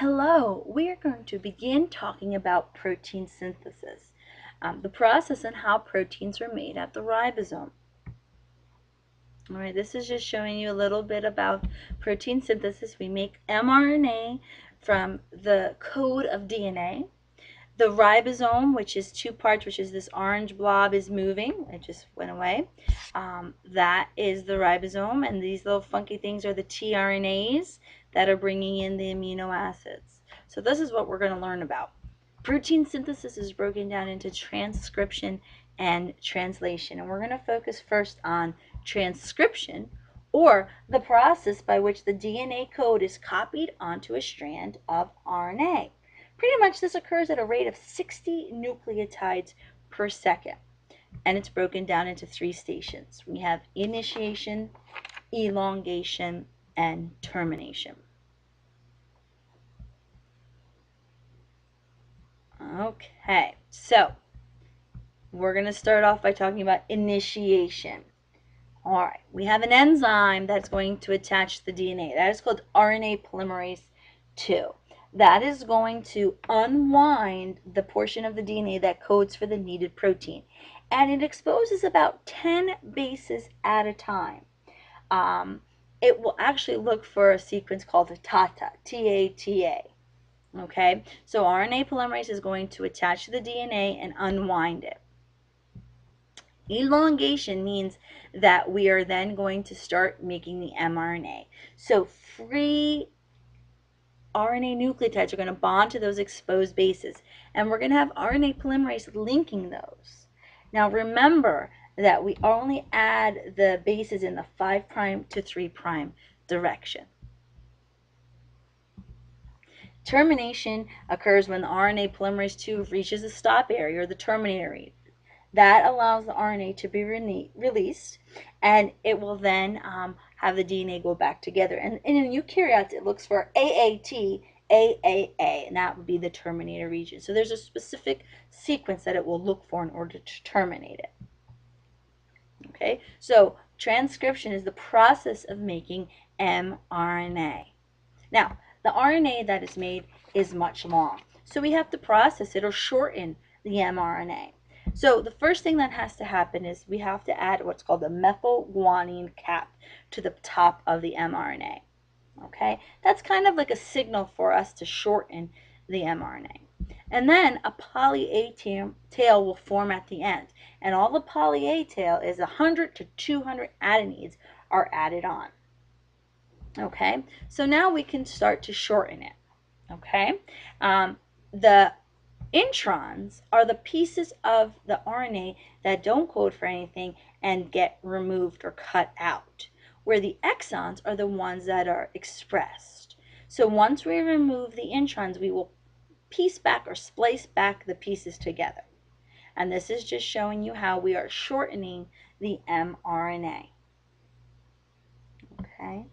Hello, we are going to begin talking about protein synthesis, the process and how proteins are made at the ribosome. All right, this is just showing you a little bit about protein synthesis. We make mRNA from the code of DNA. The ribosome, which is two parts, which is this orange blob is moving. It just went away. That is the ribosome, and these little funky things are the tRNAs that are bringing in the amino acids. So this is what we're going to learn about. Protein synthesis is broken down into transcription and translation, and we're going to focus first on transcription, or the process by which the DNA code is copied onto a strand of RNA. Pretty much this occurs at a rate of 60 nucleotides per second, and it's broken down into three stations. We have initiation, elongation, and termination. Okay, so we're going to start off by talking about initiation. All right, we have an enzyme that's going to attach to the DNA. That is called RNA polymerase II. That is going to unwind the portion of the DNA that codes for the needed protein. And it exposes about 10 bases at a time. It will actually look for a sequence called a TATA, T-A-T-A. Okay, so RNA polymerase is going to attach to the DNA and unwind it. Elongation means that we are then going to start making the mRNA. So free RNA nucleotides are going to bond to those exposed bases, and we're going to have RNA polymerase linking those. Now remember that we only add the bases in the 5' to 3' direction. Termination occurs when the RNA polymerase II reaches the stop area, or the terminator area. That allows the RNA to be released, and it will then have the DNA go back together. And in eukaryotes, it looks for AAT, AAA, and that would be the terminator region. So there's a specific sequence that it will look for in order to terminate it. Okay, so transcription is the process of making mRNA. Now, the RNA that is made is much long, so we have to process it or shorten the mRNA. So the first thing that has to happen is we have to add what's called a methylguanine cap to the top of the mRNA. Okay, that's kind of like a signal for us to shorten the mRNA. And then a poly-A tail will form at the end, and all the poly-A tail is 100 to 200 adenines are added on. Okay, so now we can start to shorten it. Okay, the introns are the pieces of the RNA that don't code for anything and get removed or cut out, where the exons are the ones that are expressed. So once we remove the introns, we will piece back or splice back the pieces together. And this is just showing you how we are shortening the mRNA. Okay.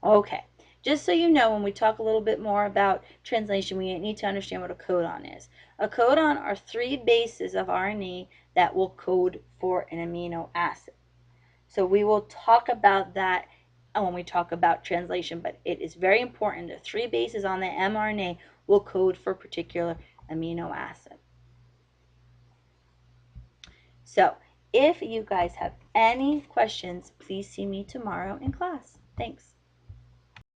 Okay, just so you know, when we talk a little bit more about translation, we need to understand what a codon is. A codon are 3 bases of RNA that will code for an amino acid. So we will talk about that when we talk about translation, but it is very important. The 3 bases on the mRNA will code for a particular amino acid. So if you guys have any questions, please see me tomorrow in class. Thanks.